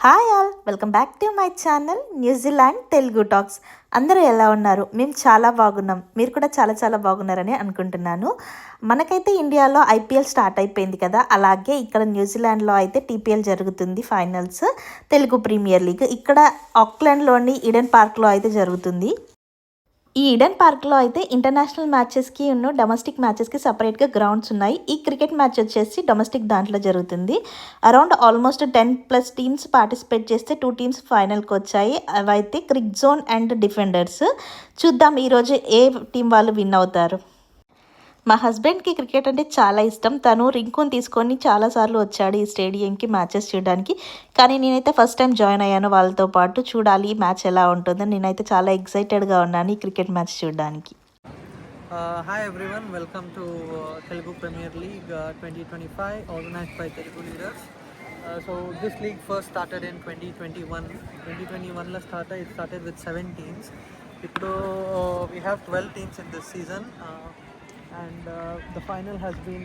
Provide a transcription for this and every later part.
Hi all, welcome back to my channel New Zealand Telugu talks. అందరూ ఎలా ఉన్నారు? మేము చాలా బాగున్నాం. మీరు కూడా చాలా చాలా బాగున్నారని అనుకుంటున్నాను. మనకైతే ఇండియాలో ఐపీఎల్ స్టార్ట్ అయిపోయింది కదా, అలాగే ఇక్కడ న్యూజిలాండ్లో అయితే టీపీఎల్ జరుగుతుంది. ఫైనల్స్ తెలుగు ప్రీమియర్ లీగ్ ఇక్కడ ఆక్లాండ్లోని ఈడెన్ పార్క్లో అయితే జరుగుతుంది. ఈ ఈడెన్ పార్క్లో అయితే ఇంటర్నేషనల్ మ్యాచెస్కి డొమెస్టిక్ మ్యాచెస్కి సపరేట్గా గ్రౌండ్స్ ఉన్నాయి. ఈ క్రికెట్ మ్యాచ్ వచ్చేసి డొమెస్టిక్ దాంట్లో జరుగుతుంది. అరౌండ్ ఆల్మోస్ట్ 10+ టీమ్స్ పార్టిసిపేట్ చేస్తే 2 టీమ్స్ ఫైనల్కి వచ్చాయి. అవైతే క్రిక్ జోన్ అండ్ డిఫెండర్స్. చూద్దాం ఈరోజు ఏ టీం వాళ్ళు విన్ అవుతారు. మా హస్బెండ్కి క్రికెట్ అంటే చాలా ఇష్టం. తను రింకుని తీసుకొని చాలాసార్లు వచ్చాడు ఈ స్టేడియంకి మ్యాచెస్ చూడడానికి. కానీ నేనైతే ఫస్ట్ టైం జాయిన్ అయ్యాను వాళ్ళతో పాటు. చూడాలి మ్యాచ్ ఎలా ఉంటుందో. నేనైతే చాలా ఎక్సైటెడ్గా ఉన్నాను ఈ క్రికెట్ మ్యాచ్ చూడడానికి. Hi everyone, welcome to Telugu Premier League 2025 organized by Telugu Leaders. So this league first started in 2021. 2021 la started with 7 teams. Ippudu we have 12 teams in this season. And the final has been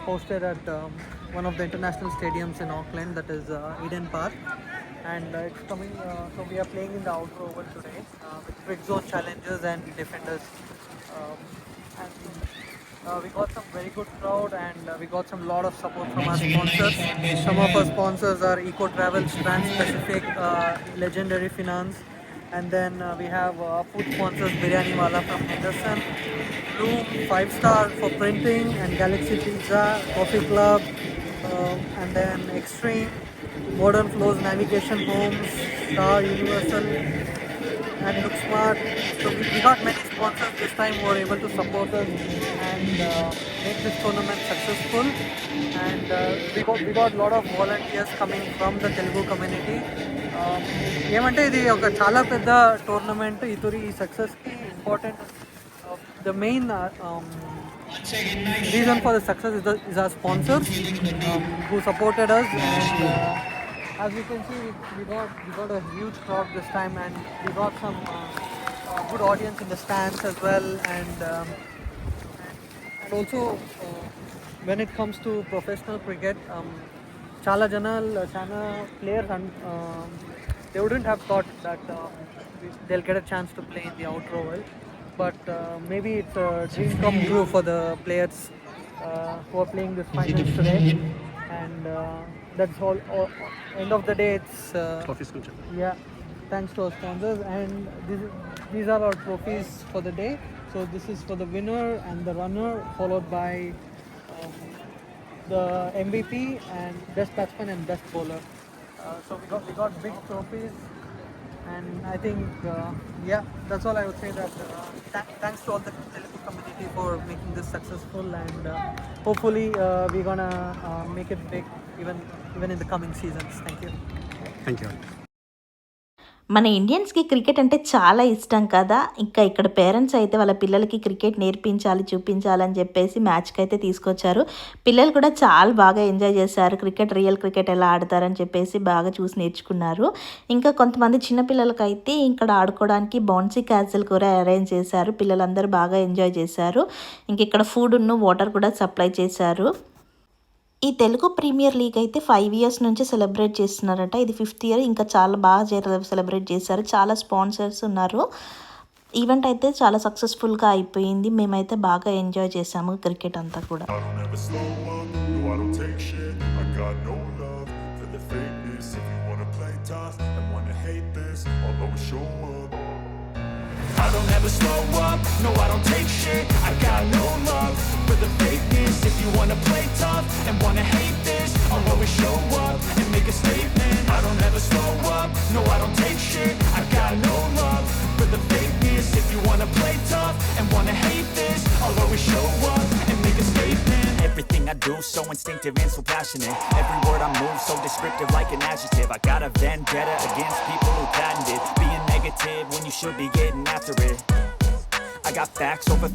hosted at one of the international stadiums in Auckland, that is Eden Park, and it's coming so we are playing in the outer oval today with quick zone challengers and defenders, and we got some very good crowd, and we got some lot of support from our sponsors. Some of our sponsors are Eco Travels, Trans Pacific, Legendary Finance, and then we have food sponsors Biryani Wala from Henderson, Bloom 5-star for printing, and Galaxy Pizza, Coffee Club, and then Extreme, Modern Flows Navigation Homes, Star Universal, and Look Smart. So we got many sponsors this time who were able to support us and make this tournament successful. And we got a lot of volunteers coming from the Telugu community. ఏమంటే ఇది ఒక చాలా పెద్ద tournament. ఈ సక్సెస్కి important the main reason for the success is our sponsors who supported us, and as you can see we got a huge crowd this time, and we got some good audience in the stands as well, and also when it comes to professional cricket, చాలా players and they wouldn't have thought that they'll get a chance to play in the outer oval, but maybe it's a dream come true for the players who are playing this finals today, and that's all. End of the day, it's yeah, thanks to our sponsors, and these are our trophies for the day. So this is for the winner and the runner, followed by the MVP and best batsman and best bowler. So we got big trophies, and I think yeah, that's all I would say. That thanks to all the Telugu community for making this successful, and hopefully we're gonna make it big even in the coming seasons. Thank you. మన ఇండియన్స్కి cricket అంటే చాలా ఇష్టం కదా. ఇంకా ఇక్కడ parents అయితే వాళ్ళ పిల్లలకి క్రికెట్ నేర్పించాలి, చూపించాలని చెప్పేసి మ్యాచ్కి అయితే తీసుకొచ్చారు. పిల్లలు కూడా చాలా బాగా ఎంజాయ్ చేశారు. రియల్ క్రికెట్ ఎలా ఆడతారని చెప్పేసి బాగా చూసి నేర్చుకున్నారు. ఇంకా కొంతమంది చిన్నపిల్లలకైతే ఇక్కడ ఆడుకోవడానికి బౌన్సీ క్యాసిల్ కూడా అరేంజ్ చేశారు. పిల్లలందరూ బాగా ఎంజాయ్ చేశారు. ఇంక ఇక్కడ ఫుడ్ వాటర్ కూడా సప్లై చేశారు. ఈ తెలుగు ప్రీమియర్ లీగ్ అయితే 5 years నుంచి సెలబ్రేట్ చేస్తున్నారట. ఇది 5th year. ఇంకా చాలా బాగా సెలబ్రేట్ చేశారు. చాలా స్పాన్సర్స్ ఉన్నారు. ఈవెంట్ అయితే చాలా సక్సెస్ఫుల్గా అయిపోయింది. మేమైతే బాగా ఎంజాయ్ చేసాము క్రికెట్ అంతా కూడా. I don't ever slow up, no I don't take shit. I got no love for the fakeness. If you wanna play tough and wanna hate this, I'll always show up and make a statement. I don't ever slow up, no I don't take shit. I got no love for the fakeness. If you wanna play tough and wanna hate this, I'll always show up and make a statement. Everything I do so instinctive and so passionate. Every word I move so descriptive like an adjective. I got a vendetta against people who patented being negative when you should be getting after it. I got facts over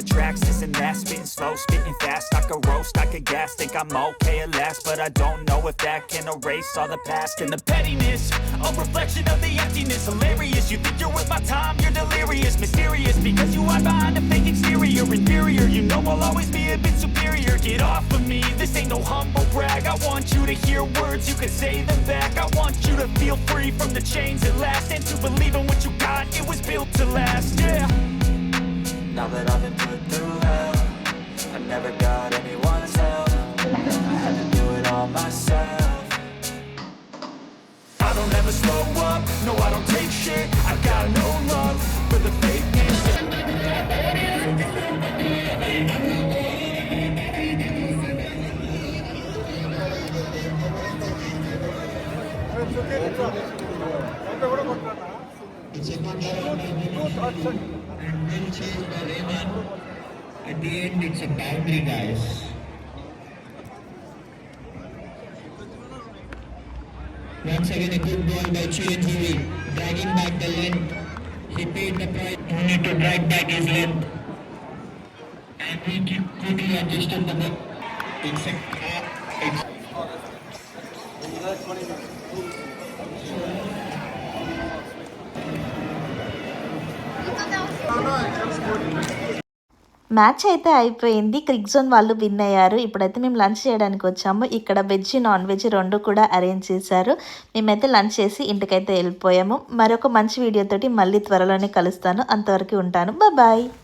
tracks, this and that, spitting slow, spitting fast. I could roast, I could gas, think I'm okay at last, but I don't know if that can erase all the past. And the pettiness, a reflection of the emptiness. Hilarious, you think you're worth my time, you're delirious. Mysterious, because you hide behind a fake exterior. Inferior, you know I'll always be a bit superior. Get off of me, this ain't no humble brag. I want you to hear words, you can say them back. I want you to feel free from the chains at last, and to believe in what you got, it was built to last, yeah. Now that I've been put through hell, I never got anyone's help, I had to do it all myself. I don't ever slow up, no I don't take shit, I got no love for the fakeness. Will chase by Raymond. At the end, it's a boundary, guys. Once again, a good ball by Chiranjeevi, dragging back the length. He paid the price only to drag back his length. And he quickly adjusted the net. Match అయితే అయిపోయింది. Crick zone వాళ్ళు win అయ్యారు. ఇప్పుడైతే మేము lunch చేయడానికి వచ్చాము. ఇక్కడ veg non veg రెండు కూడా అరేంజ్ చేశారు. మేమైతే లంచ్ చేసి ఇంటికైతే వెళ్ళిపోయాము. మరొక మంచి వీడియోతోటి మళ్ళీ త్వరలోనే కలుస్తాను. అంతవరకు ఉంటాను. బాయ్.